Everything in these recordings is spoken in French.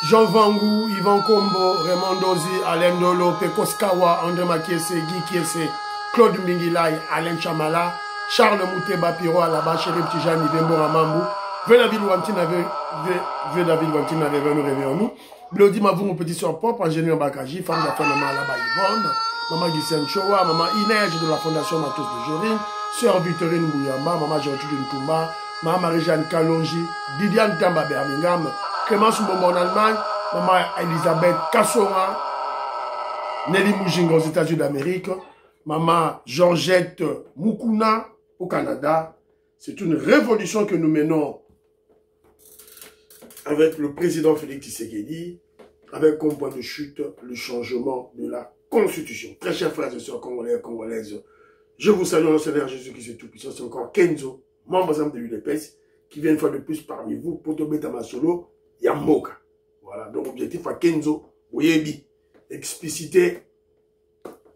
Jean Vangou, Yvan Kombo, Raymond Dozi, Alain Dolo, Pekos Kawa, André Makiese, Guy Kiese, Claude Mbingilai, Alain Chamala, Charles Mouteba Piro, Alaba, Chérif Tijani, Dembo Ramambou, David Wantina, David Wantina, nous. Blodi Mavou, mon petit soeur propre, ingénieur Bakaji, femme de la femme Maman Alaba Yvonne, Maman Guissène Chowa, Maman Inège de la Fondation Matos de Jorine, Sœur Victorine Bouyamba, Maman Gertrude Ntoumba, Maman Marie-Jeanne Kalonji, Didiane Tamba Birmingham, Clémence Mbombo en Allemagne, Maman Elisabeth Kassora, Nelly Moujinga aux États-Unis d'Amérique, Maman Georgette Mukuna au Canada. C'est une révolution que nous menons avec le président Félix Tshisekedi, avec comme point de chute le changement de la Constitution. Très chers frères et sœurs congolais et congolaises, je vous salue en Seigneur Jésus-Christ Tout-Puissant. C'est encore Kenzo, membre de l'UDPS, qui vient une fois de plus parmi vous pour tomber dans ma solo. Yamoka. Voilà, donc objectif à Kenzo, Oyebi, expliciter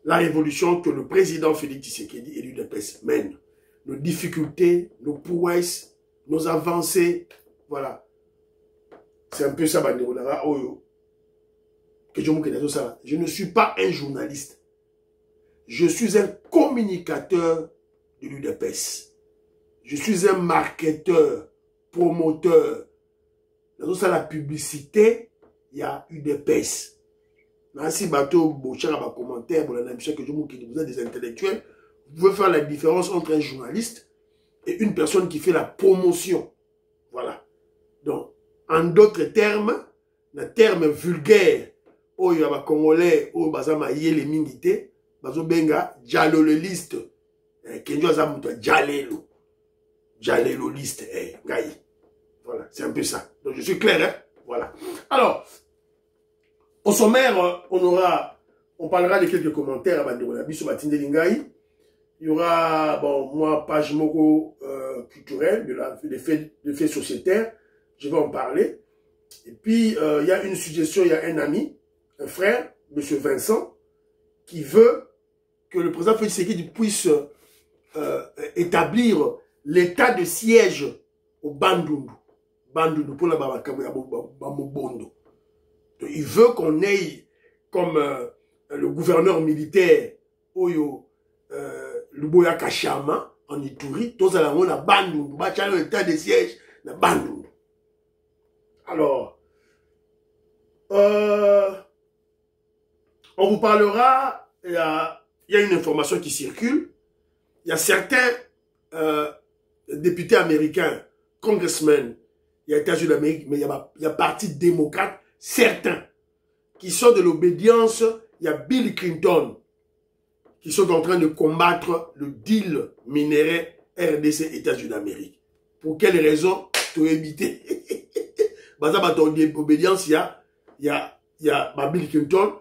la révolution que le président Félix Tshisekedi et l'UDPS mènent. Nos difficultés, nos prouesses, nos avancées, voilà. C'est un peu ça, je ne suis pas un journaliste. Je suis un communicateur de l'UDPS. Je suis un marketeur, promoteur. Dans ça, la publicité, il y a UDPS. Si bateau, bochara, commentaire, vous êtes des intellectuels, vous pouvez faire la différence entre un journaliste et une personne qui fait la promotion. Voilà. Donc, en d'autres termes, le terme vulgaire, où il y a des Congolais, où il y a les mingité, il y a dialoliste, dialéloliste, voilà, c'est un peu ça. Donc, je suis clair, hein? Voilà. Alors, au sommaire, on parlera de quelques commentaires à il y aura, bon, moi, page moko culturelle, des faits sociétaires, je vais en parler. Et puis, il y a une suggestion, il y a un ami, un frère, M. Vincent, qui veut que le président Félix Tshisekedi puisse établir l'état de siège au Bandundu. Bandundu, pour la Bamobondo. Il veut qu'on ait, comme le gouverneur militaire, Oyo, Luboya Kachama, en Ituri, tous à la on a Bandundu, l'état de siège, na Bandundu. Alors, on vous parlera, il y a une information qui circule, il y a certains députés américains, congressmen, il y a États-Unis d'Amérique, mais il y a parti démocrate, certains, qui sont de l'obédience, il y a Bill Clinton, qui sont en train de combattre le deal minéré RDC États-Unis d'Amérique. Pour quelles raisons? Pour éviter. Dans l'obédience, il y a Bill Clinton.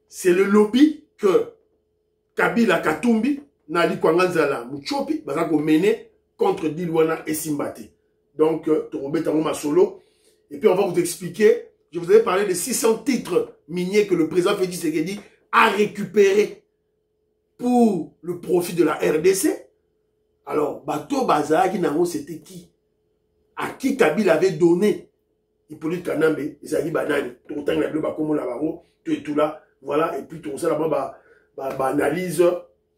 C'est le lobby que Kabila Katumbi, Nali Kwanganzala Muchopi, va mener contre Dilwana et Simbati. Donc, solo. Et puis, on va vous expliquer. Je vous avais parlé de 600 titres miniers que le président Félix Tshisekedi a récupérés pour le profit de la RDC. Alors, Bato Bazaki Nango, c'était qui? À qui Kabila avait donné Hippolyte Kanambe, Isagi Banani, tout et là, voilà, et puis tout ça là-bas, analyse.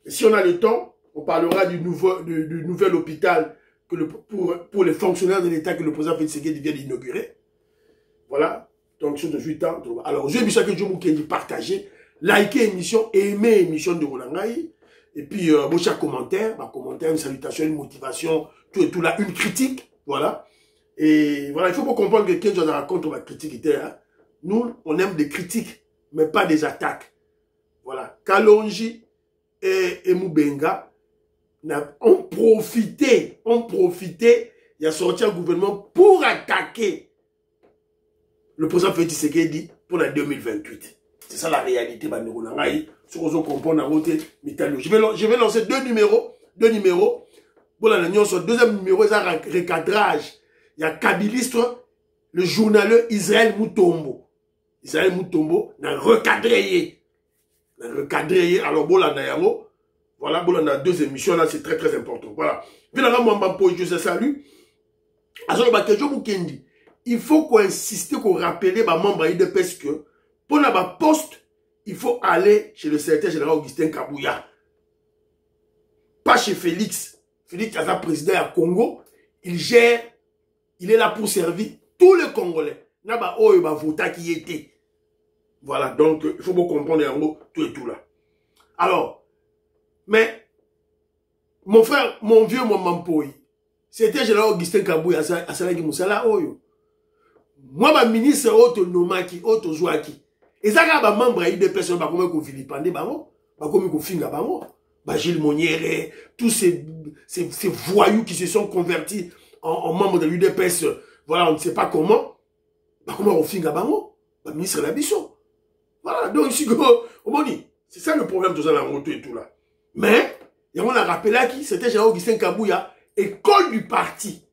Et si on a le temps, on parlera du nouvel hôpital que pour les fonctionnaires de l'État que le président Félix Tshisekedi vient d'inaugurer. Voilà, donc sur 18 ans. Alors, je vais chaque jour qui dit partager, liker l'émission, aimer l'émission de Rolangaï, et puis, chaque commentaire, une salutation, une motivation, tout et tout là, une critique, voilà. Et voilà, il faut pas comprendre que quelqu'un raconte ma critique. Hein. Nous, on aime des critiques, mais pas des attaques. Voilà. Kalonji et Moubenga ont profité, il y a sorti un gouvernement pour attaquer le président Félix Tshisekedi pour la 2028. C'est ça la réalité, je vais lancer deux numéros. Pour la deuxième numéro, c'est un recadrage. Il y a Kabilistre, le journaleux Israël Moutombo. Israël Moutombo n'a recadré. Alors, voilà, on a deux émissions là, c'est très très important. Voilà. Je salue. il faut qu'on insiste, qu'on rappelle les membres UDPS que pour la poste, il faut aller chez le secrétaire général Augustin Kabouya. Pas chez Félix. Félix est président du Congo. Il gère, il est là pour servir tous les Congolais. Naba oyo ba vota qui était. Voilà, donc il faut bien comprendre en gros tout et tout là. Alors, mais mon frère, mon vieux maman Poy, c'était général Augustin Kabouya à Salaki Moussala oyo. Moi, ma ministre autonome qui autozouaki. Et ça, quand ma membre a eu des personnes, bah comment qu'on Philippe Andé, bah comment qu'on Finga, bah Gilles Monnière, tous ces voyous qui se sont convertis en membres de l'UDPS, voilà, on ne sait pas comment. Bah comment on Finga, bah ministre de la Bisson. Voilà, donc ici, c'est ça le problème de ça, la moto et tout là. Mais, il y a un rappel là qui, c'était Jean Augustin Kabouya, école du parti.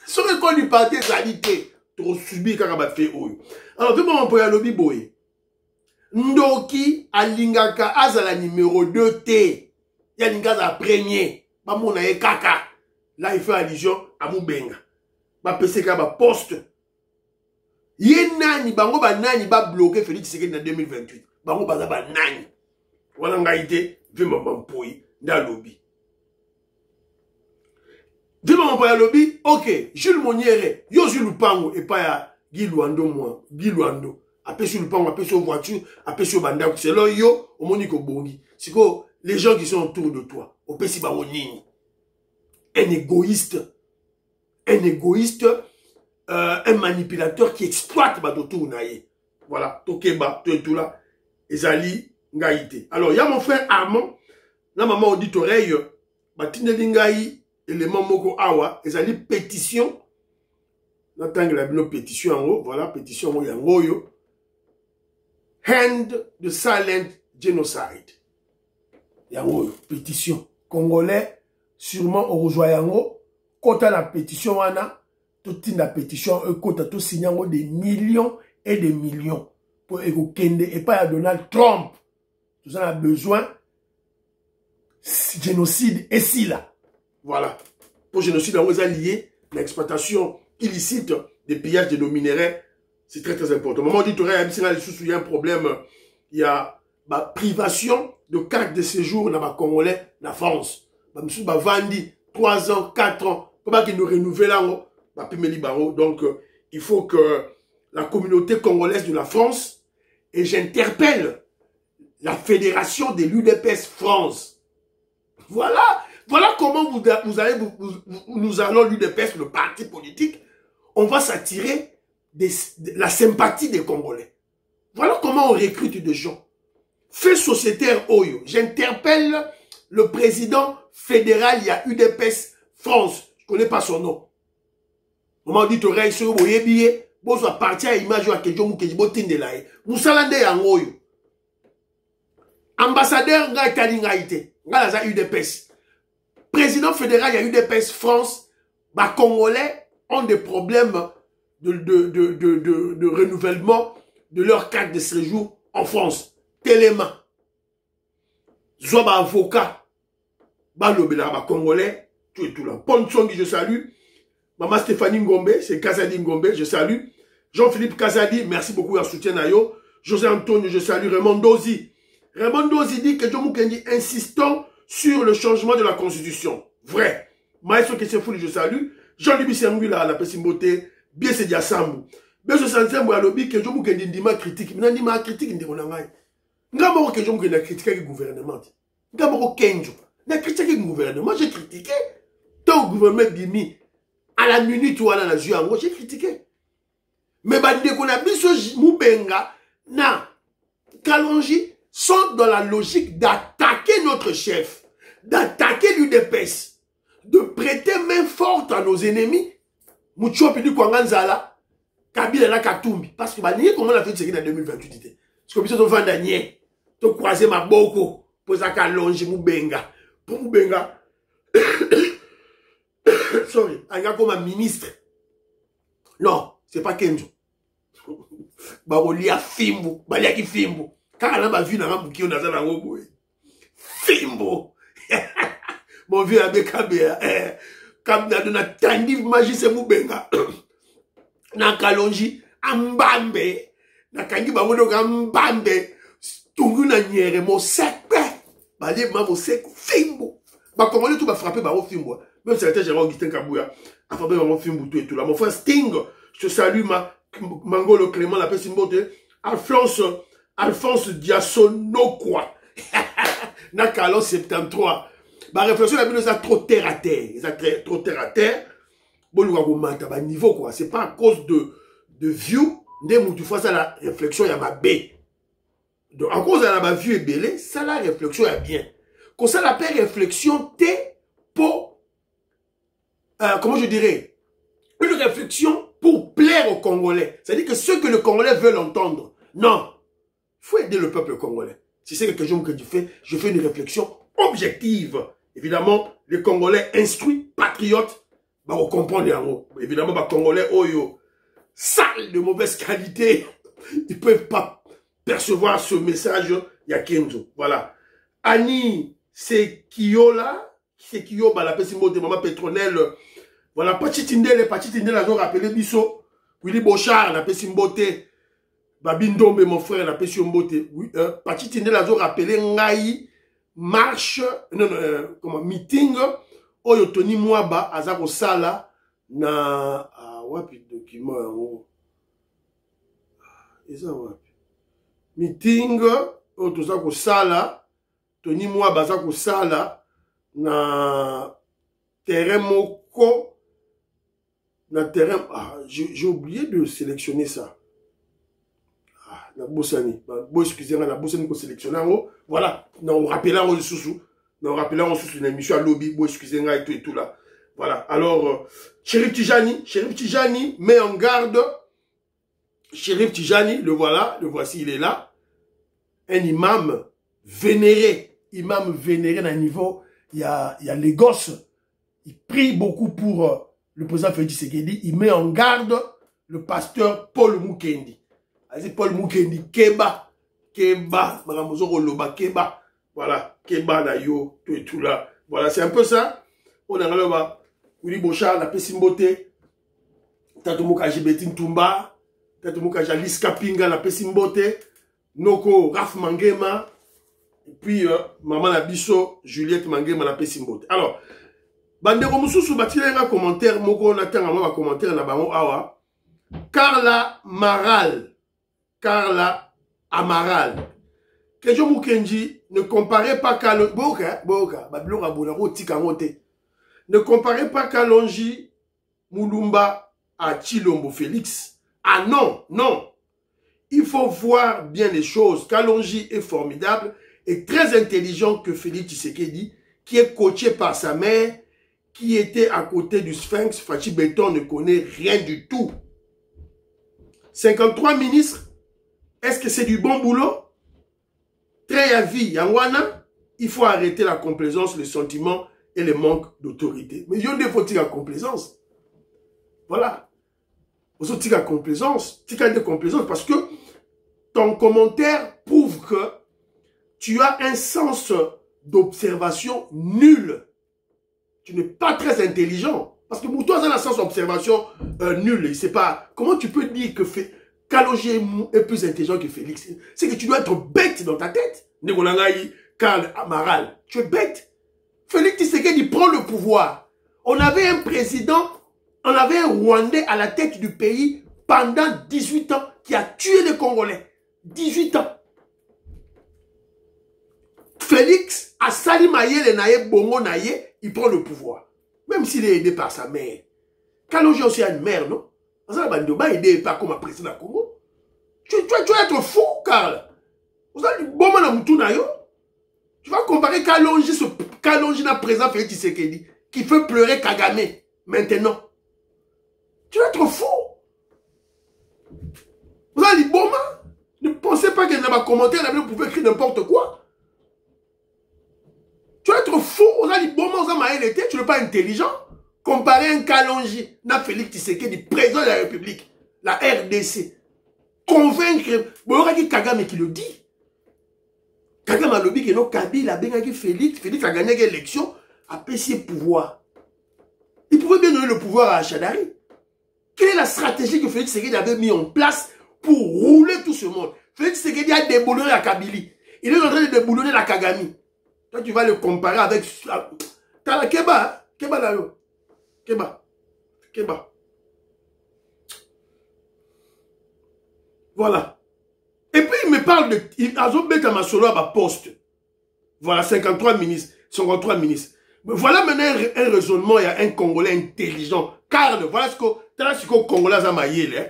Son école du parti, ça a dit trop subi quand on a fait oyo. Alors, tout le monde peut y aller boy. Ndoki alingaka azala numéro 2 T. Yalinga za premier. Ba mona ye kaka. Là il fait allusion à Moubenga. Ba PCK ba poste. Ye nani bango ba nani ba bloquer Félix Tshisekedi en 2028. Bango baza ba nani. Wana ngaite ve maman poyi nda lobby. Ve maman poyi lobby. OK, Jules Monnière, yo Jules Pango et pas ya Guy Luando moi, Guy Luando. Après sur le pont, après sur la voiture, après sur le bandage. C'est là, yo, au monique bongi. C'est que les gens qui sont autour de toi, au PC Baronini, un égoïste, un manipulateur qui exploite Badotou Naye. Voilà, Tokeba, tout là, Ezali, Ngaïté. Alors, il y a mon frère Armand, la maman audite oreille, Batine Lingaï, élément Moko Awa, Ezali pétition, n'attends la pétition en haut, voilà, pétition en haut, yo. End the silent genocide. Yango, pétition. Congolais, sûrement au rejoignant, quand la pétition, wana, toute la pétition, quand tout signant des millions et des millions pour Kende et pas à Donald Trump. Tout ça a besoin. Génocide et si là. Voilà. Pour génocide, on est lié l'exploitation illicite des pillages de nos minéraux. C'est très très important. Maman dit, il y a un problème, il y a la privation de carte de séjour dans les Congolais, la France. Il y a vendu 3 ans, 4 ans, pour pas qu'ils nous renouvellent donc il faut que la communauté congolaise de la France, et j'interpelle la fédération de l'UDPS France. Voilà comment nous allons l'UDPS, le parti politique, on va s'attirer la sympathie des Congolais. Voilà comment on recrute des gens. Fait sociétaire Oyo. J'interpelle le président fédéral, il y a UDPS France. Je ne connais pas son nom. Moment dit oreille sur boye billet. Bon soit parti à image à Kejo Mukejibo Tindelaye. Moussalande yang Oyo. Ambassadeur nga Kalingaïté. Nga la UDPS. Président fédéral, il y a UDPS France. Bah Congolais ont des problèmes de renouvellement de leur carte de séjour en France. Téléma. Zoba avocat. Balobela, ba Congolais. Tout et tout là. Ponsongi, je salue. Maman Stéphanie Ngombe, c'est Kazadi Ngombe, je salue. Jean-Philippe Kazadi, merci beaucoup à soutien Nayo. José Antonio, je salue. Raymond Dozi. Raymond Dozi dit que John Mukendi insistant sur le changement de la Constitution. Vrai. Maestro Kessefouli, je salue. Jean-Louis Sengula, la Pessimboté. Bien c'est Diassambu. Bien ce sentier, à lobby que John Mukendi ndima critique. Mais ndima critique ndimona. Ngamo que John Mukendi a critiqué le gouvernement. Ngamo Kenjo. N'a critiqué le gouvernement. J'ai critiqué. Tant le gouvernement bimi. À la minute où on a joué en gros, j'ai critiqué. Mais dès qu'on a mis ce Moubenga, na Kalonji, sont dans la logique d'attaquer notre chef, d'attaquer l'UDPS, de prêter main forte à nos ennemis. Moucho Pidi Kwanganzala, Kabila la Katumbi. Parce que comment on a fait ce en 2028. Parce que nous avons vendé, tu croisé ma boko, pour ça Kalonji Moubenga. Pour Moubenga. Sorry, un gars comme un ministre. Non, c'est pas Kenzo. Barolia Fimbo, Baliaki Fimbo. Car elle a vu dans un bouquet, on a dans un Fimbo. Mon vieux Abbé Kabea, Kabea de la Tandiv Magie, c'est Moubenga. na Kalonji ambambe na kangi bango ka mbambe tungu na nyere mo sekpe bali ma mo sek fimbo ba congolais tout ba frapper ba fimbo même secrétaire général Augustin Kabouya a frappé ba fimbo tout et tout là mon frère Sting je te salue Mangolo Clément la paix simbote Alphonse Diasono quoi na Kalon 73 ba réflexion la bino ça trop terre à terre ça trop terre à terre bon le niveau quoi c'est pas à cause de view ndé mutu fois ça la réflexion ya ma bé donc à cause de la vue et belé ça la réflexion est bien comme ça la paix réflexion t'es pour comment je dirais une réflexion pour plaire aux Congolais, c'est-à-dire que ce que les Congolais veulent entendre non, il faut aider le peuple congolais. Si c'est quelque chose que je fais une réflexion objective. Évidemment, les Congolais instruits, patriotes, bah, on comprend les mots. Évidemment, les Congolais, sales de mauvaise qualité, ils ne peuvent pas percevoir ce message. Il y a Kenzo. Voilà. Annie, c'est Kyo là. C'est Kyo, bah, la pessimose de maman pétronelle. Voilà, Pachitindele, la zone rappelé Bisso. Willy Bochard, la pessimbote. Babindombe, mon frère, la pessimbote. Pachitindele, la zone rappelé Ngaï. Marche, comment, meeting. Oyo Tony Mwaba, Azako Sala. Na, wapi document. Eza wapi. Meeting. Oyo Tozako Sala. Tony Mwaba, Azako Sala. Na, terrain moko. Na terrain, j'ai oublié de sélectionner ça. La Bossani. Excusez-moi, la Bossani qu'on sélectionne. Voilà. On rappelle en sous. On rappelle en sous une émission à lobby. Excusez-moi et tout là. Voilà. Alors, Chérif Tijani met en garde. Chérif Tijani, le voilà, le voici, il est là. Un imam vénéré. Imam vénéré d'un niveau. Il y a les gosses. Il prie beaucoup pour le président Félix Tshisekedi. Il met en garde le pasteur Paul Mukendi. Paul Mukendi, Keba, Maramozo Loba, Keba. Voilà, Keba, Nayo, tout et tout là. Voilà, c'est un peu ça. On a là, Willy Bochard, la Pessimbote, Tatumuka Jibetin Tumba, Tatumuka Jalis Kapinga, la Pessimbote, Noko, Raf Mangema, et puis Maman Nabiso, Juliette Mangema, la Pessimbote. Alors, Bandeko Moussousou, bâti un commentaire, Moko, on attend un commentaire, na bango awa. Carla Amaral. Kejo Mukendi, ne comparez pas Kalonji, ne comparez pas Kalonji Moulumba à Chilombo Félix. Ah non, non. Il faut voir bien les choses. Kalonji est formidable et très intelligent que Félix Tshisekedi, qui est coaché par sa mère, qui était à côté du Sphinx. Fachi Béton ne connaît rien du tout. 53 ministres. Est-ce que c'est du bon boulot? Très à vie, Yangwana, il faut arrêter la complaisance, le sentiment et le manque d'autorité. Mais il y a des fois la complaisance. Voilà. Vous avez la complaisance, parce que ton commentaire prouve que tu as un sens d'observation nul. Tu n'es pas très intelligent. Parce que pour toi, ça a un sens d'observation nul. Il sait pas. Comment tu peux dire que Kalonji est plus intelligent que Félix? C'est que tu dois être bête dans ta tête. Karl Amaral, tu es bête. Félix Tshisekedi prend le pouvoir. On avait un président, on avait un Rwandais à la tête du pays pendant 18 ans qui a tué les Congolais. 18 ans. Félix, à Salimaye, le Naye, Bongo Naye, il prend le pouvoir. Même s'il est aidé par sa mère. Kalonji aussi a une mère, non? Il est aidé par comme président Congo. Tu vas être fou, Karl. Vous avez du bon man tu vas comparer Kalonji, ce Kalonji n'a présent Félix Tshisekedi, qui fait pleurer Kagame, maintenant. Tu vas être fou. Vous avez du bon man. Ne pensez pas que dans ma commentaire, vous pouvez écrire n'importe quoi. Tu vas être fou. Vous avez du bon man, vous avez été, tu n'es pas intelligent. Comparer un Kalonji, n'a Félix Tshisekedi, président de la République, la RDC. Convaincre, c'est Kagame qui le dit. Kagame a lobby que non, Kabila a gagné Félix a gagné l'élection, a payé pouvoir. Il pouvait bien donner le pouvoir à Chadari. Quelle est la stratégie que Félix Tshisekedi avait mis en place pour rouler tout ce monde? Félix Tshisekedi a déboulonné la Kabylie. Il est en train de déboulonner la Kagami. Toi, tu vas le comparer avec... T'as la Keba, hein? Keba là, yo. Keba. Keba. Voilà. Et puis, il me parle de... Il a masolo à ma poste. Voilà, 53 ministres. 53 ministres. Voilà maintenant un raisonnement, il y a un Congolais intelligent. Carl, voilà ce que... T'as ce que le Congolais a maillé, hein?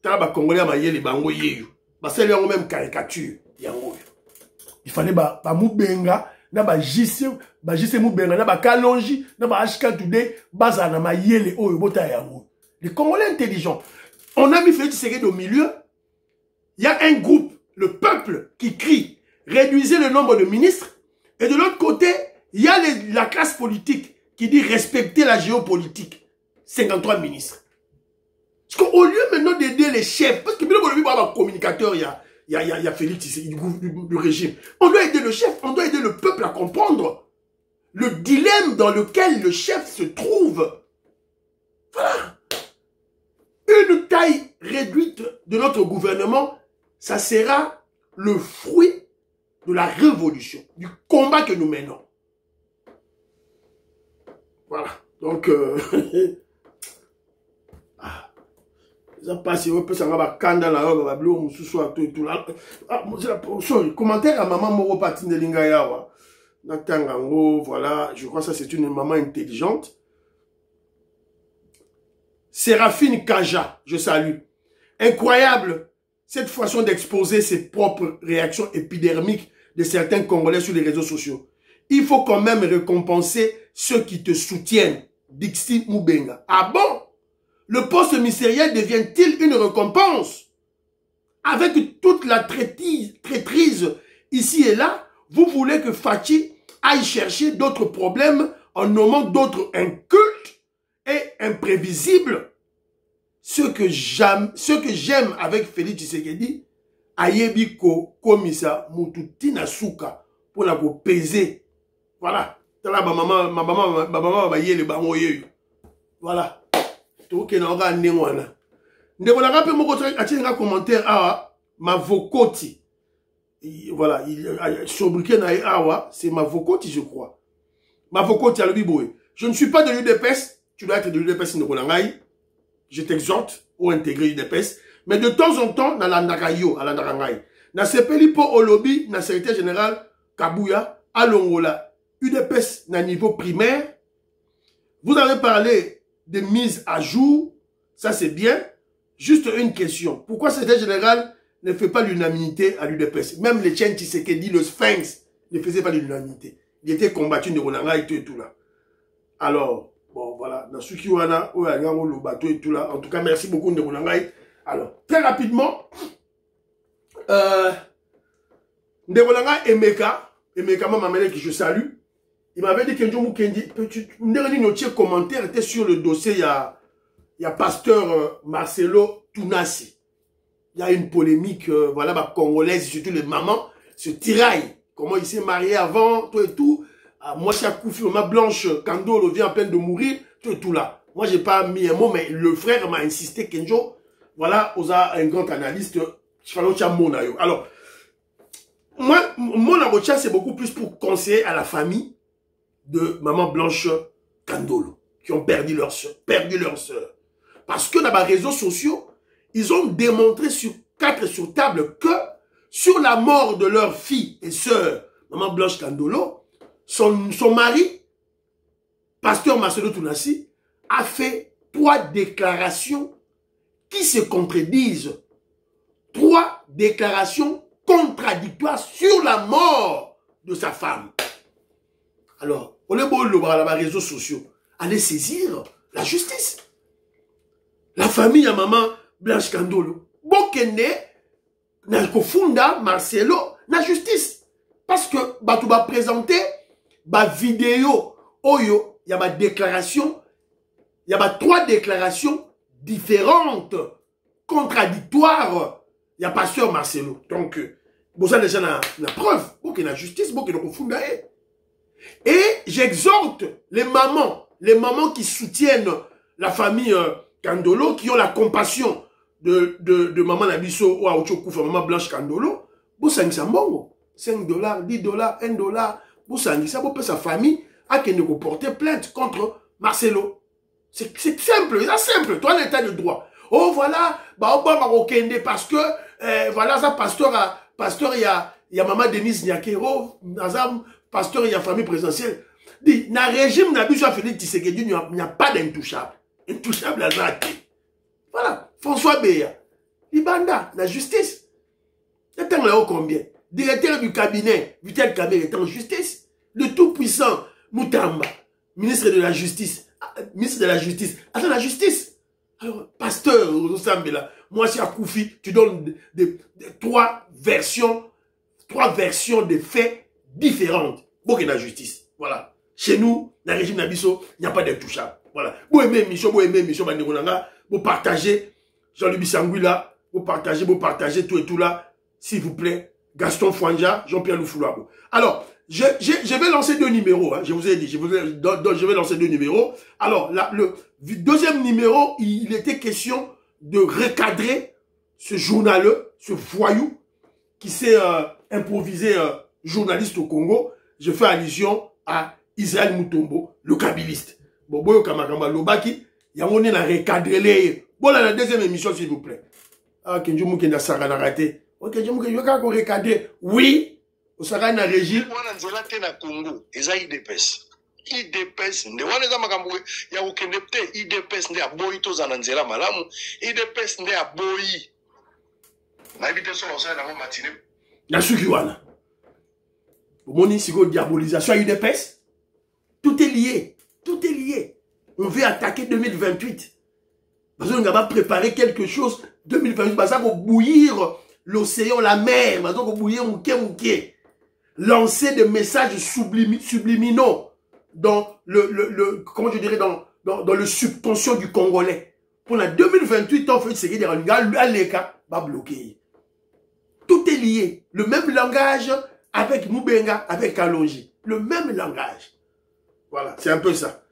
T'as le Congolais a maillé, les bango yeyo. C'est lui même caricature. Il fallait ba Moubenga, na ba JC Moubenga, na ba Kalonji, na ba HK Today, baza na maillé, oh, bota yango. Les Congolais intelligents. On a mis Félix Tshisekedi au milieu. Il y a un groupe, le peuple, qui crie, réduisez le nombre de ministres. Et de l'autre côté, il y a la classe politique qui dit respecter la géopolitique. 53 ministres. Parce qu'au lieu maintenant d'aider les chefs, parce que bien le communicateur, il y a Félix Tshisekedi du régime. On doit aider le chef, on doit aider le peuple à comprendre le dilemme dans lequel le chef se trouve. Voilà. Une taille réduite de notre gouvernement, ça sera le fruit de la révolution, du combat que nous menons. Voilà. Donc, commentaire à maman Moro Patine Lingayawa. Voilà, je crois que ça c'est une maman intelligente. Séraphine Kaja, je salue. Incroyable cette façon d'exposer ses propres réactions épidermiques de certains Congolais sur les réseaux sociaux. Il faut quand même récompenser ceux qui te soutiennent. Dixi Moubenga. Ah bon? Le poste ministériel devient-il une récompense? Avec toute la traîtrise ici et là, vous voulez que Fachi aille chercher d'autres problèmes en nommant d'autres incultes et imprévisibles. Ce que j'aime avec Félix Tshisekedi, ayebi ko komisa mututina suka pour la peser. Voilà. Ma maman va y aller bango yeyo. Voilà. Ok, na oga nengwana. Ndeko la rappel moko atinga commentaire awa Mavokoti. Voilà, sobriqué na awa, c'est Mavokoti je crois. Mavokoti alobi boye. Je ne suis pas de l'UDPS, tu dois être de l'UDPS ndeko la ngai. Je t'exhorte ou intégrer l'UDPS, mais de temps en temps na la nagayo, à la narangai. Na sepeli po olobi na secrétaire général Kabuya alongola. UDPS na niveau primaire. Vous avez parlé de mise à jour, ça c'est bien. Juste une question. Pourquoi le secrétaire général ne fait pas l'unanimité à l'UDPS? Même les Tchènes Tshisekedi, le Sphinx, ne faisait pas l'unanimité. Il était combattu de Rolanga et tout là. Alors, bon voilà, dans ce qui y a, le bateau et tout là. En tout cas, merci beaucoup de Rolanga. Alors, très rapidement, de Rolanga et Emeka Mamele que je salue. Il m'avait dit que Ndjomou Kendi, notre commentaire était sur le dossier, il y a pasteur Marcelo Tounassi. Il y a une polémique, voilà, ma congolaise, surtout les mamans, se tiraillent. Comment il s'est marié avant, tout et tout. Moi, je suis à Koufi, ma blanche, Kandolo vient à peine de mourir, tout et tout là. Moi, j'ai pas mis un mot, mais le frère m'a insisté, Kenjo, voilà, osa un grand analyste, alors, moi, mon avocat, c'est beaucoup plus pour conseiller à la famille de maman blanche Kandolo, qui ont perdu leur soeur. Parce que dans les réseaux sociaux, ils ont démontré sur 4 sur table que sur la mort de leur fille et sœur, maman blanche Kandolo, son mari, pasteur Marcelo Tounassi, a fait 3 déclarations qui se contredisent. 3 déclarations contradictoires sur la mort de sa femme. Alors, on est beau le voir dans les réseaux sociaux. Allez saisir la justice. La famille à maman Blanche Kandolo. Bokene, Nalkofunda, Marcelo, la justice. Parce que, tu vas présenter, vidéo, oyo, il y a déclaration, il y a 3 déclarations différentes, contradictoires. Il y a pasteur Marcelo. Donc, vous avez déjà la preuve. Bokene la justice, bokene Nalkofunda. Et j'exhorte les mamans qui soutiennent la famille Kandolo, qui ont la compassion de maman Nabiso ou Aochokufa, maman Blanche Kandolo, vous savez ça bon, 5 $, 10 $, 1 $, vous savez ça, vous sa famille a qu'elle ne porter plainte contre Marcelo. C'est simple, c'est simple, toi l'état de droit. Oh voilà, bah on va Marokende parce que voilà ça pasteur il y a maman Denise Nyakero, pasteur il y a famille présidentielle. Dit na régime Nabiso Félix Tshisekedi il n'y a pas d'intouchable. Intouchable à Zaki. Voilà, François Beya, Libanda, la justice. Il y a combien? Directeur du cabinet, Vital Kamerhe est en justice. Le tout-puissant Moutamba, ministre de la justice. Attends, la justice. Alors, pasteur, moi, c'est à Koufi, tu donnes trois versions de faits différentes. Bon, qu'il y a la justice. Voilà. Chez nous, dans le régime Nabiso, il n'y a pas d'intouchable. Voilà. Vous aimez Micho, vous partagez Jean-Louis Sanguila, vous partagez tout et tout là. S'il vous plaît, Gaston Fouanja, Jean-Pierre Loufoulabo. Alors, je vais lancer 2 numéros, hein, je vous ai dit, je vais lancer 2 numéros. Alors, le deuxième numéro, il était question de recadrer ce journaleux, ce voyou, qui s'est improvisé journaliste au Congo. Je fais allusion à Israël Mutombo, le kabiliste. Bon, boyo kamakamba lobaki, yamone na recadrer. Bon, la deuxième émission, s'il vous plaît. Ah, Kenjo Mukenda Sarana raté. Ok, Kenjo Mukenda Yoka ko recadrer. Oui. Au Sarana régime. Wana nzela te na Congo, eza IDPS. IDPS nde wana eza makambo ya ukende te IDPS nde aboyi to za na nzela malamu. IDPS nde aboyi. Na ibite so osala na matine. Na suki wana. Moni siko diabolisation à UDPS. Tout est lié. Tout est lié. On veut attaquer 2028. Parce qu'on va préparer quelque chose 2028. Parce qu'on va bouillir l'océan, la mer. Parce qu'on va bouillir mouké. Lancer des messages subliminaux dans comment je dirais, dans le subconscient du Congolais. Pour la 2028, on fait ce qui est va bloquer. Tout est lié. Le même langage avec Moubenga, avec Kalonji. Le même langage. Voilà, c'est un peu ça.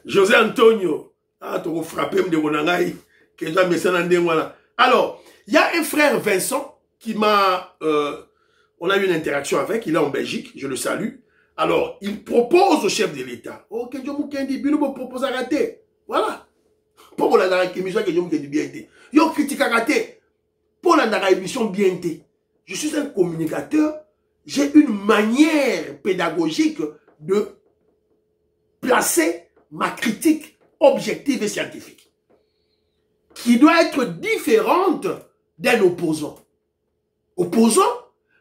José Antonio. Ah, tu vas frapper de Ronangaï. Alors, il y a un frère Vincent qui m'a... on a eu une interaction avec, il est en Belgique, je le salue. Alors, il propose au chef de l'État. Oh, Kenjo Mukendi, Bino me propose à rater. Voilà. Pour la émission Kenjo Mukendi bien été. Yo critique à rater. Pour la émission bien été. Je suis un communicateur. J'ai une manière pédagogique de placer ma critique objective et scientifique, qui doit être différente d'un opposant. Opposant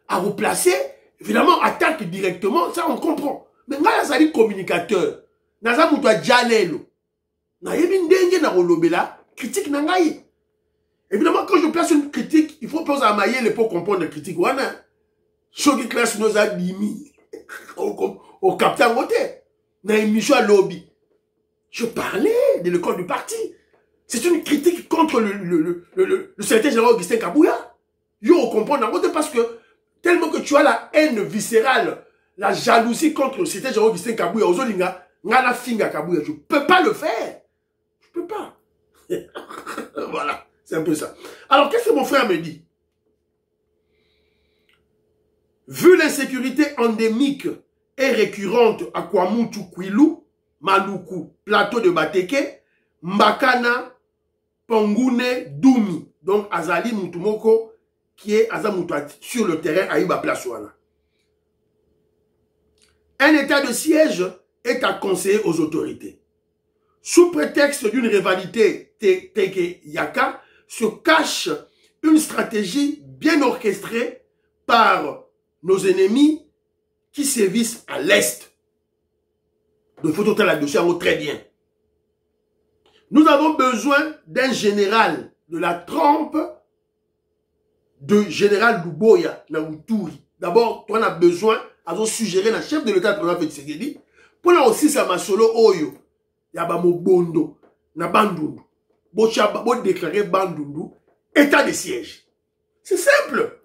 à replacer, évidemment, attaque directement, ça on comprend. Mais moi, ça dit communicateur. Naza moutoua djalelo. Na yebi ndenge na rolobela, critique nangaye. Évidemment, quand je place une critique, il faut poser à mailler pour comprendre la critique. Wana. Choki classe nos abimi. Au capitaine Moté. Na émission à lobby. Je parlais de l'école du parti. C'est une critique contre le secrétaire général Augustin Kabouya. Yo, comprendre parce que tellement que tu as la haine viscérale, la jalousie contre le secrétaire général Augustin Kabouya, Ozolinga, ngana finga Kabouya, je peux pas le faire. Je peux pas. Voilà, c'est un peu ça. Alors, qu'est-ce que mon frère me dit? Vu l'insécurité endémique et récurrente à Kwamutu Kwilu, Maluku, plateau de Bateke, Mbakana, Pongune, Doumi, donc Azali Mutumoko, qui est Azamutuat sur le terrain à Iba Plasouana. Un état de siège est à conseiller aux autorités. Sous prétexte d'une rivalité Teke-Yaka, se cache une stratégie bien orchestrée par nos ennemis qui sévissent à l'Est. Il faut tout la dossier très bien. Nous avons besoin d'un général de la trempe de général Luboya na Uturi. D'abord, on a besoin de suggérer le chef de l'État président Félix Tshisekedi pour là aussi ça m'a solo oyo yaba mobondo na bandundu. Bo déclarer bandundu état de siège. C'est simple.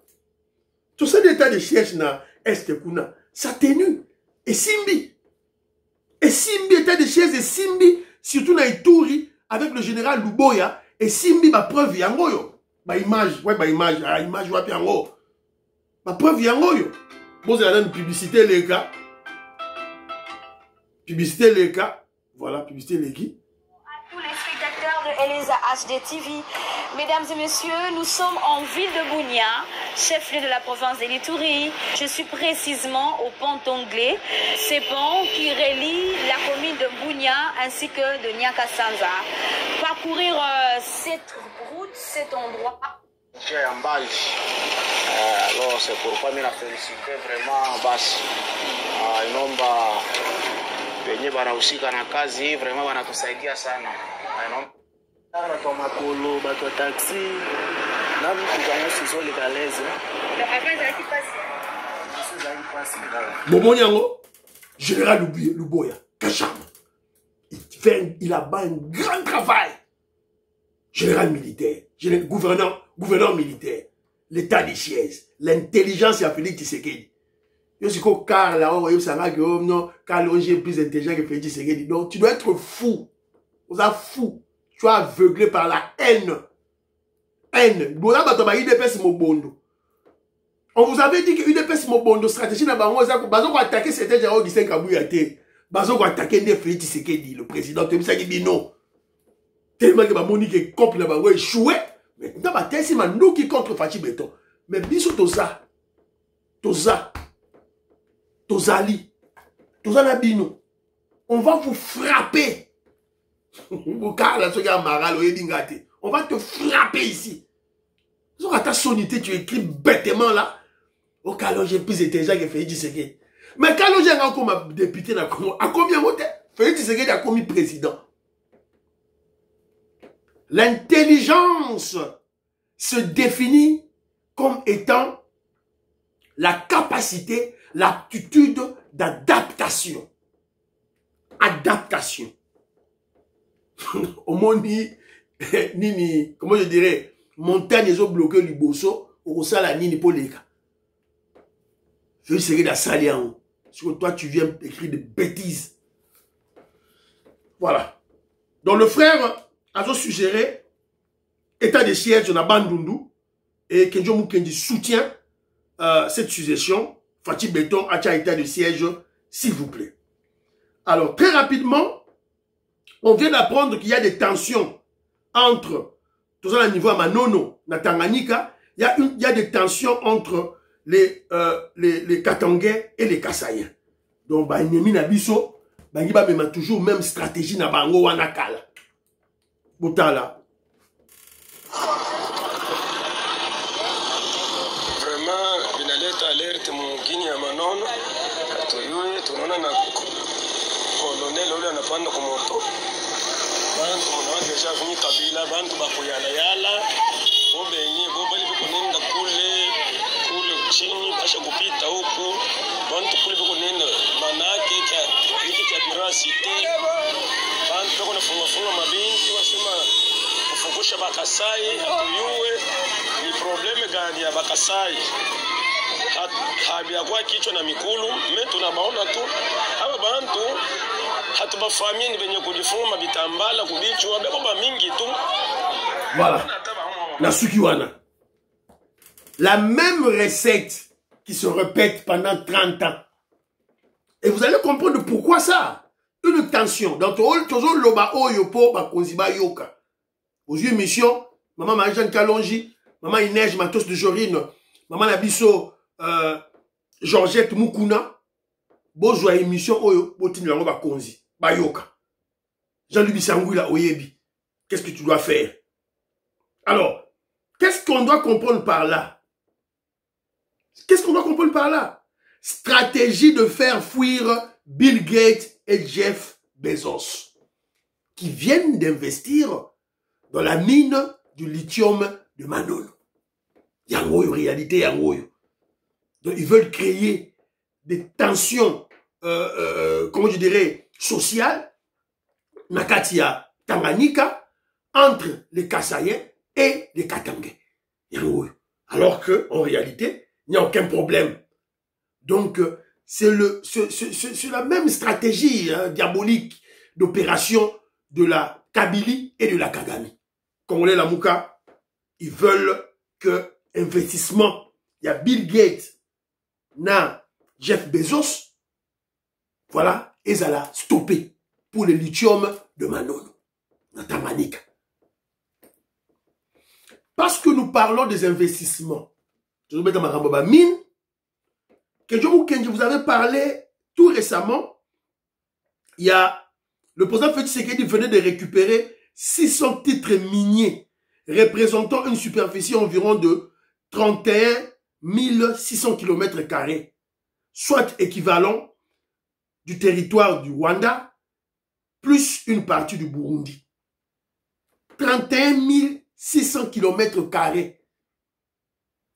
Tout ça d'état de siège na est kuna, ça tenu et simbi. Et Simbi était des chaises et Simbi, surtout dans Ituri, avec le général Luboya, et Simbi, ma preuve yango yo. Ma image, ouais, ma image, ah, image, ouais, yango. Ma preuve yango yo. Bon, c'est une publicité, les gars. Publicité, les gars. Voilà, publicité, les gars. À tous les spectateurs de Elisa HD TV, mesdames et messieurs, nous sommes en ville de Bunia, chef-lieu de la province de l'Ituri. Je suis précisément au pont Anglais, ce pont qui relie la commune de Bunia ainsi que de Nyakasanza. Parcourir cette route, cet endroit. Alors c'est pourquoi je félicite vraiment basi inomba wenye wanahusika na kazi hii vraiment wanatusaidia sana. Watu wa makolo, watu wa taxi na mtu kama sizoli kaleze. Momonyango, général Luboya, Kacham, il a un grand travail. Général militaire, gouverneur militaire, l'état des chaises, l'intelligence a Félix Tshisekedi. Yo si ko car là on voit ça que non, car l'ONG est plus intelligent que Félix Tshisekedi. Donc tu dois être fou. Vous êtes fou. Tu es aveuglé par la haine. Haine. On vous avait dit que UDPS Mobondo stratégie na bango za bazo ko attaquer c'était Jao Augustin Kabuya te. Bazo ko attaquer ne Félix Tshisekedi le président te bisa ki non. Tellement que ba Monique couple na bango échoué. Maintenant ba tesi manu qui contre Fachi Beton. Mais biso toza. Tozali. Tozala bino. On va vous frapper. On va te frapper ici. À ta sonité, tu écris bêtement là. Au calon, j'ai plus intelligent que Félix Tshisekedi. Mais quand j'ai encore député, à combien de Félix Tshisekedi a commis président? L'intelligence se définit comme étant la capacité, l'aptitude d'adaptation. Adaptation. Au monde, nini, comment je dirais, montagne, ils ont bloqué le bosso, au sala nini pour les cas. Je vais essayer de salir. Parce que toi, tu viens écrire des bêtises. Voilà. Donc, le frère a suggéré état de siège de Bandundu et Kenjo Mukendi soutient cette suggestion. Fachi Beton a état de siège, s'il vous plaît. Alors, très rapidement, on vient d'apprendre qu'il y a des tensions entre, tout ça à niveau à Manono, na Tanganyika, il y a des tensions entre les Katangais et les Kasaïens. Donc, bah, Nemi Nabiso, bah, il y a toujours même stratégie na Bango Wanakala. Boutala. Vraiment, il a alerte mon Guinée à Manono, Katoyoye, Tonona na colonel, on a pas de commentaire. Bantu wanaweza vuni kabila bantu bakuyala yala bobenye bobali bikonenda kule chini basha kupita huko bantu kule bikonenda manake hiki cha birasite bantu bako nafunga mabinti wasema kufungusha bakasai atuyue ni probleme gani ya bakasai habia kwa kichwa na mikulu me tunabaona tu aba bantu hatubafamia ni benye kujifunga bitambala kubichwa beko ba mingi tu. Voilà. Nasukiwana. La même recette qui se répète pendant 30 ans. Et vous allez comprendre pourquoi ça. Une tension. Donc, toujours loba oyopo ba konziba yoka. Aux yeux mission, maman Marie-Jeanne Kalonji, maman Inège Matos de Jorine, maman Nabiso Georgette Mukuna. Bozwa émission oyo botini lango ba konzi ba yoka. Jean-Louis Bissangouila oyebi. Qu'est-ce que tu dois faire? Alors, qu'est-ce qu'on doit comprendre par là? Qu'est-ce qu'on doit comprendre par là? Stratégie de faire fuir Bill Gates et Jeff Bezos, qui viennent d'investir dans la mine du lithium de Manono. Yangoyo, réalité Yangoyo. Donc, ils veulent créer des tensions, comment je dirais, sociales, Nakatia, Tanganyika, entre les Kasaïens et les Katangais. Alors que, en réalité, il n'y a aucun problème. Donc, c'est la même stratégie diabolique d'opération de la Kabylie et de la Kagame. Congolais la Mouka, ils veulent que investissement, il y a Bill Gates, na Jeff Bezos, voilà, et ça l'a stoppé pour le lithium de Manono, na Tamanika. Parce que nous parlons des investissements, je vous mets dans ma ramboba mine, que vous avez parlé tout récemment, il y a le président Félix Tshisekedi venait de récupérer 600 titres miniers représentant une superficie environ de 31 600 km², soit équivalent du territoire du Rwanda, plus une partie du Burundi. 31 600 km².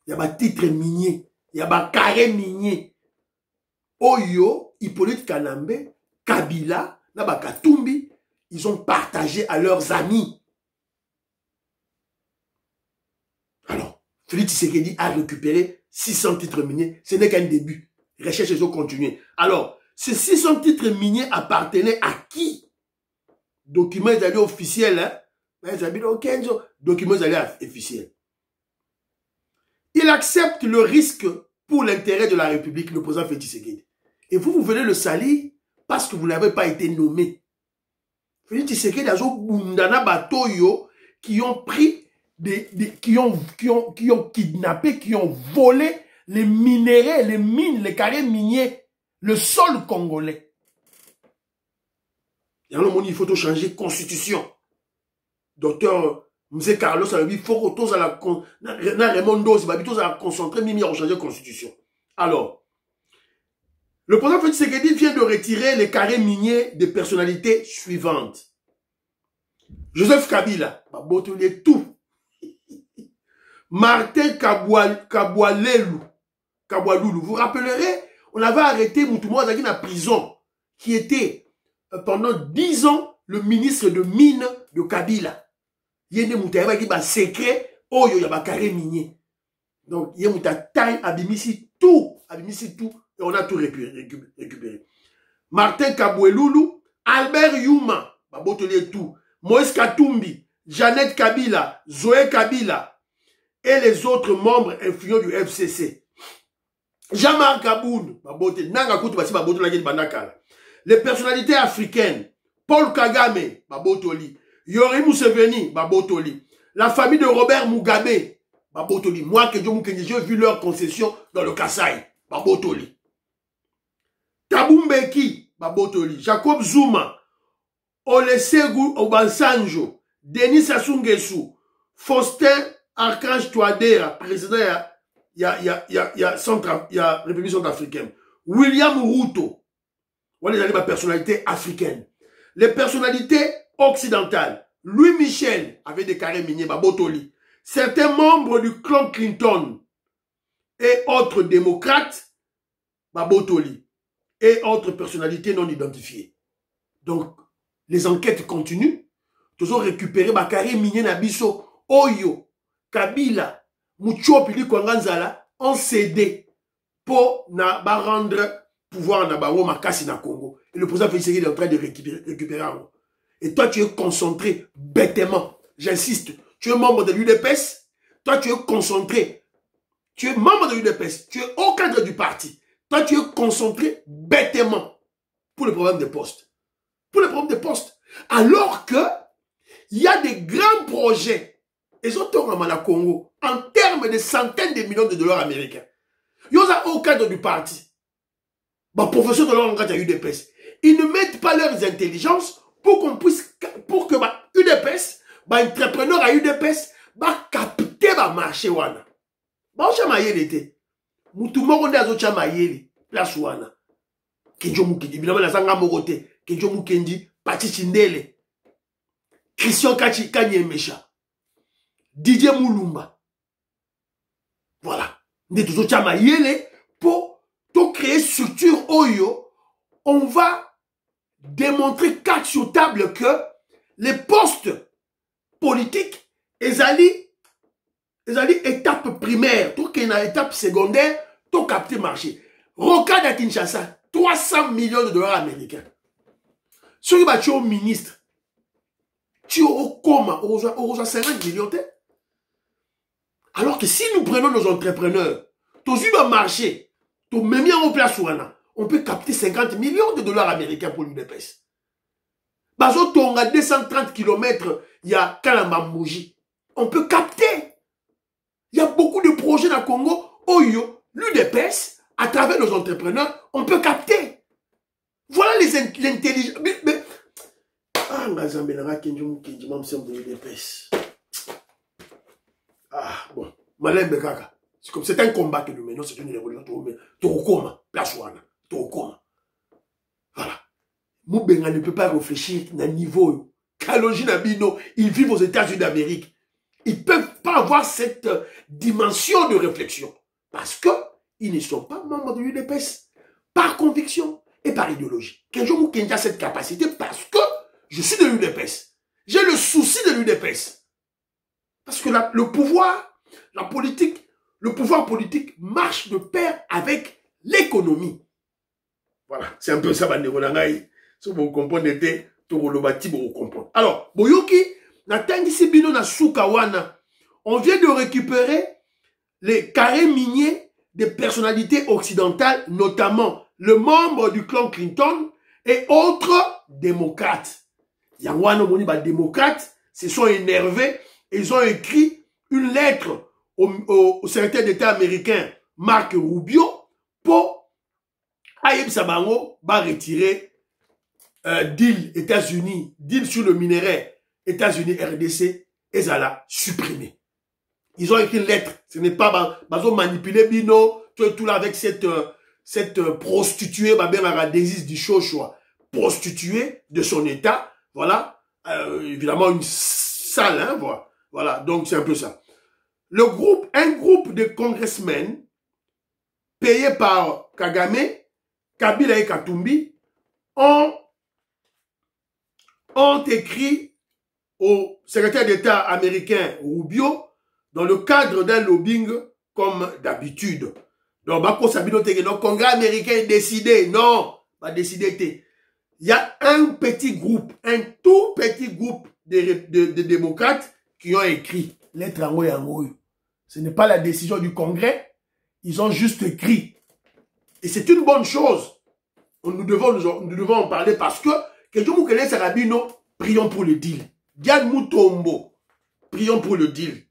Il y a des titres miniers, il y a des carrés miniers. Oyo, Hippolyte Kanambe, Kabila, Nabakatumbi, ils ont partagé à leurs amis. Alors, Félix Tshisekedi a récupéré 600 titres miniers. Ce n'est qu'un début. Les recherches ont continué. Alors, ces 600 titres miniers appartenaient à qui? Documents allés officiels, hein? Documents allés officiels. Il accepte le risque pour l'intérêt de la République, le président Félix Tshisekedi. Et vous venez le salir parce que vous n'avez pas été nommé. Félix Tshisekedi a Bundana Batoyo qui ont pris, qui ont kidnappé, qui ont volé les minéraux, les mines, les carrés miniers, le sol congolais. Il faut changer de constitution. Docteur Mzee Carlos a dit, il faut que la concentrer, mais il a changé de constitution. Alors, le président Félix Tshisekedi vient de retirer les carrés miniers des personnalités suivantes. Joseph Kabila, tout. Martin Kaboualoulou, vous vous rappellerez, on avait arrêté Moutoumou Azaki dans la prison, qui était pendant 10 ans le ministre de Mines de Kabila. Il y a des secret, oh, il y a des carrés miniers. Donc, il y a des taille, abimisi tout, et on a tout récupéré. Martin Kaboualoulou, Albert Youma, tout, Moïse Katumbi, Jeannette Kabila, Zoé Kabila, et les autres membres influents du FCC. Jean-Marc Kaboun, les personnalités africaines, Paul Kagame, Babotoli, Yori Museveni, Babotoli, la famille de Robert Mugabe, Babotoli, moi que j'ai vu leur concession dans le Kasaï, Babotoli. Tabumbeki, Babotoli, Jacob Zuma, Olesegu Obansanjo, Denis Sassou Nguesso, Faustin Archange Touadéra, président il y a République centrafricaine, William Ruto, voilà les personnalités africaines. Les personnalités occidentales, Louis Michel avait des carrés miniers, Babotoli. Certains membres du clan Clinton et autres démocrates, Babotoli. Et autres personnalités non identifiées. Donc, les enquêtes continuent. Toujours récupérer ma carré minier Nabiso, Oyo, Kabila, Muchopili Kwanganzala, ont cédé pour rendre pouvoir na Bango Makasi na Congo. Et le président Félix Tshisekedi est en train de récupérer. Et toi, tu es concentré bêtement. J'insiste. Tu es membre de l'UDPS. Toi, tu es concentré. Tu es membre de l'UDPS. Tu es au cadre du parti. Toi, tu es concentré bêtement pour le problème des postes. Pour le problème des postes. Alors que il y a des grands projets. Ils ont au Congo en termes de centaines de millions de dollars américains. Ils sont au cadre du parti. Bah, professeur de l'ordre à UDPS. Ils ne mettent pas leurs intelligences pour qu'on puisse, pour que bah, UDPS, bah, entrepreneur à UDPS, bah, capter bah, marché wana. Bah, on chama yé l'été. Moutouma on a chama yé place wana. Kenjo Mukendi, évidemment, la sanga morote. Kenjo Mukendi, Pati Chindele. Christian Kanyemesha. Didier Moulumba. Voilà. Nous tous chama yé pour créer structure Oyo. On va démontrer carte sur table que les postes politiques, ils allaient étape primaire, tout qu'il y a une étape secondaire, tout capter marché. Rocade à Kinshasa, 300 millions de dollars américains. Ce qui va tuer au ministre, tu es au coma, au 50 millions. Alors que si nous prenons nos entrepreneurs, tous le marché, tous même en place, on peut capter 50 millions de dollars américains pour l'UDPS. Bazo Tonga 230 km, il y a Kalambambouji. On peut capter. Il y a beaucoup de projets dans le Congo. Oyo, l'UDPS, à travers nos entrepreneurs, on peut capter. Voilà l'intelligence. Ah, bon. Malem Bekaka. C'est un combat que nous menons, c'est une révolution. Torokoma, place Wana. Torokoma. Voilà. Moubenga ne peut pas réfléchir à un niveau. Kalonji Nabino, ils vivent aux États-Unis d'Amérique. Ils ne peuvent pas avoir cette dimension de réflexion. Parce qu'ils ne sont pas membres de l'UDPS. Par conviction et par idéologie. Kenjo Moukenja a cette capacité parce que je suis de l'UDPS. J'ai le souci de l'UDPS. Parce que le pouvoir, la politique, le pouvoir politique marche de pair avec l'économie. Voilà, c'est un peu ça, Banderonangaï. Si vous comprenez, vous comprenez. Alors, Boyoki, on vient de récupérer les carrés miniers des personnalités occidentales, notamment le membre du clan Clinton et autres démocrates. Les démocrates se sont énervés et ils ont écrit une lettre au secrétaire d'État américain Mark Rubio pour Aïb Sabango va retirer deal États-Unis, deal sur le minerai États-Unis RDC, et ça l'a supprimé. Ils ont écrit une lettre. Ce n'est pas manipuler Bino, tout là avec cette prostituée, Désis du Chochoa, prostituée de son État. Voilà. Évidemment, une salle, hein, voilà. Donc, c'est un peu ça. Un groupe de congressmen payés par Kagame, Kabila et Katumbi ont écrit au secrétaire d'État américain Rubio dans le cadre d'un lobbying comme d'habitude. Donc, le Congrès américain est décidé. Non, pas décidé. Il y a un petit groupe, un tout petit groupe de démocrates qui ont écrit lettre en. Ce n'est pas la décision du Congrès. Ils ont juste écrit. Et c'est une bonne chose. Nous devons en parler parce que prions pour le deal. Diane Moutombo, prions pour le deal.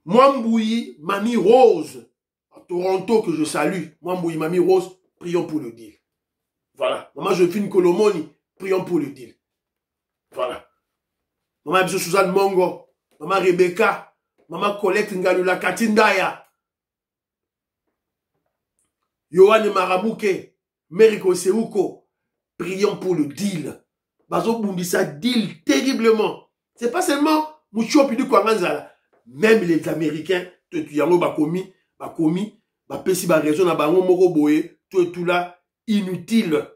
Mwambouyi, Mamie Rose, à Toronto que je salue. Mwambouyi, Mamie Rose, prions pour le deal. Voilà. Maman Josephine Kolomoni, prions pour le deal. Voilà. Maman M. Suzanne Mongo, Maman Rebecca, Maman Colette Ngalula Katindaya, Yohane Marabouke, Meriko Seuko, prions pour le deal. Bazo Bundisa deal terriblement. C'est pas seulement Moucho Pidu Kwanganzala. Même les Américains, Yango Bakomi, Bapesi Baraison, Bango Moro Boye, tout là, inutile.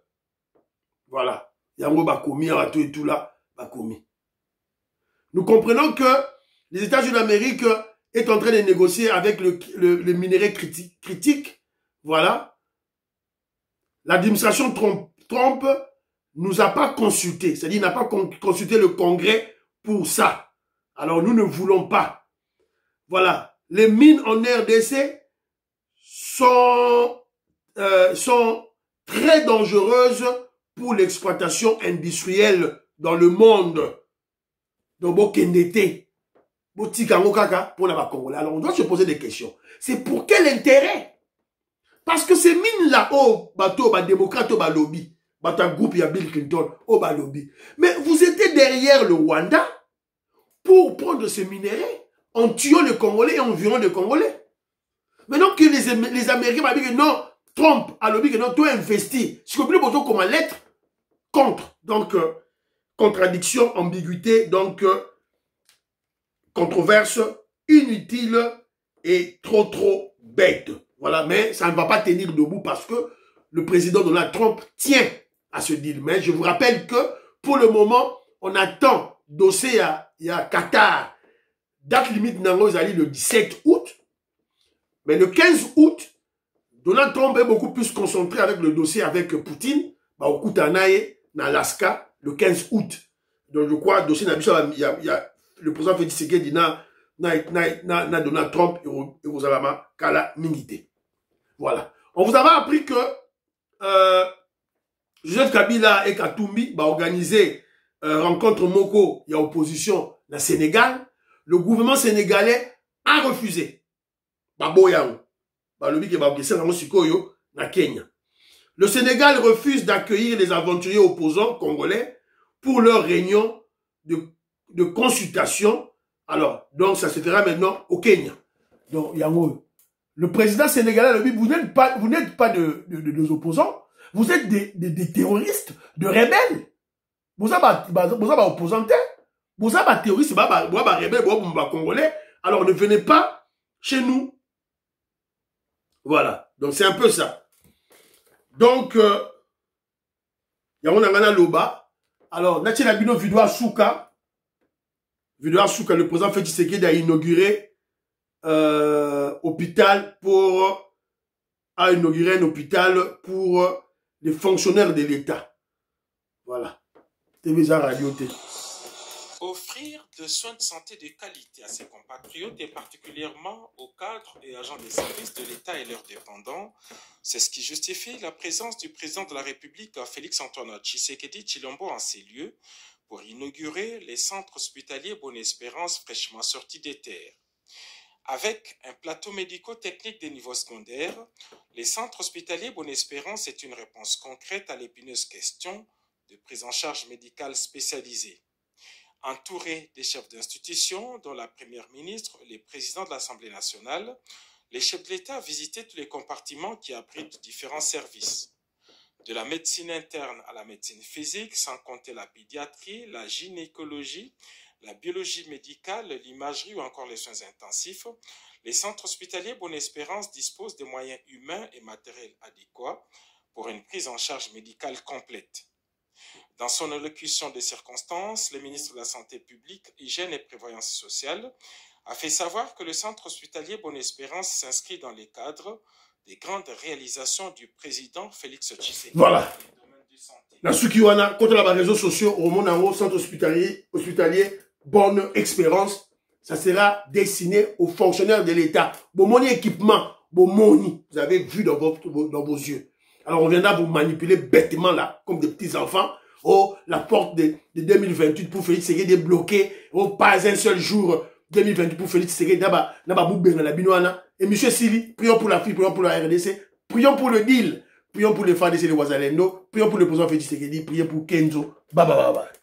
Voilà. Yango Bakomi, tout là, Bakomi. Nous comprenons que les États-Unis d'Amérique est en train de négocier avec le minerai critique. Voilà. L'administration Trump nous a pas consulté. C'est-à-dire, n'a pas consulté le Congrès pour ça. Alors, nous ne voulons pas. Voilà. Les mines en RDC sont très dangereuses pour l'exploitation industrielle dans le monde. Donc, alors, on doit se poser des questions. C'est pour quel intérêt? Parce que ces mines-là, bateau, démocrate, lobby, un groupe, il y a Bill Clinton, lobby. Mais vous étiez derrière le Rwanda pour prendre ce minerai en tuant les Congolais et en violant les Congolais. Maintenant que les Américains m'ont dit que non, Trump a lobby que non, tu as investi. Ce que vous voulez comme lettre contre. Donc, contradiction, ambiguïté, donc, controverse inutile et trop bête. Voilà, mais ça ne va pas tenir debout parce que le président Donald Trump tient à ce deal. Mais je vous rappelle que pour le moment, on attend dossier il y a Qatar. Date limite Nango Zali le 17 août. Mais le 15 août, Donald Trump est beaucoup plus concentré avec le dossier avec Poutine, au Koutanaye, dans Alaska, le 15 août. Donc je crois, dossier il y a le président Félix Tshisekedi na Donald Trump et Rosalama Kala Mingite. Voilà. On vous avait appris que Joseph Kabila et Katumbi va organiser rencontre Moko, il y a opposition dans le Sénégal. Le gouvernement sénégalais a refusé. Le Sénégal refuse d'accueillir les aventuriers opposants congolais pour leur réunion de consultation. Alors, donc ça se fera maintenant au Kenya. Donc, le président sénégalais, vous n'êtes pas des opposants, vous êtes des terroristes, de rebelles. Vous avez opposants, vous avez terroristes, vous avez rebelles, vous avez congolais. Alors, ne venez pas chez nous. Voilà. Donc, c'est un peu ça. Donc, il y a un loba. Alors, Natina Bino Vidwa Souka, le président Félix Tshisekedi a inauguré a inauguré un hôpital pour les fonctionnaires de l'État. Voilà. TVZ Radio T. Offrir de soins de santé de qualité à ses compatriotes et particulièrement aux cadres et agents des services de l'État et leurs dépendants, c'est ce qui justifie la présence du président de la République Félix-Antoine Tshisekedi Tshilombo en ces lieux pour inaugurer les centres hospitaliers Bonne-Espérance fraîchement sortis des terres. Avec un plateau médico-technique des niveaux secondaires, les centres hospitaliers Bonne-Espérance est une réponse concrète à l'épineuse question de prise en charge médicale spécialisée. Entourés des chefs d'institution, dont la première ministre, les présidents de l'Assemblée nationale, les chefs de l'État visitaient tous les compartiments qui abritent différents services. De la médecine interne à la médecine physique, sans compter la pédiatrie, la gynécologie, la biologie médicale, l'imagerie ou encore les soins intensifs, les centres hospitaliers Bonne-Espérance disposent de moyens humains et matériels adéquats pour une prise en charge médicale complète. Dans son allocution des circonstances, le ministre de la Santé publique, Hygiène et Prévoyance sociale a fait savoir que le centre hospitalier Bonne-Espérance s'inscrit dans les cadres des grandes réalisations du président Félix Tshisekedi. Voilà. La Sukiwana, contre les réseaux sociaux, au monde en haut, centre hospitalier Bonne-Espérance, ça sera destiné aux fonctionnaires de l'État. Bon, mon équipement, bon, vous avez vu dans vos yeux. Alors, on viendra vous manipuler bêtement là, comme des petits enfants. Oh, la porte de 2028 pour Félix Tshisekedi est bloquée. Oh, pas un seul jour 2028 pour Félix Tshisekedi. Et monsieur Sili, prions pour l'Afrique, prions pour la RDC, prions pour le deal, prions pour les FADC et les Ouazalendo, prions pour le président Félix Tshisekedi, prions pour Kenzo. Bye bye bye bye.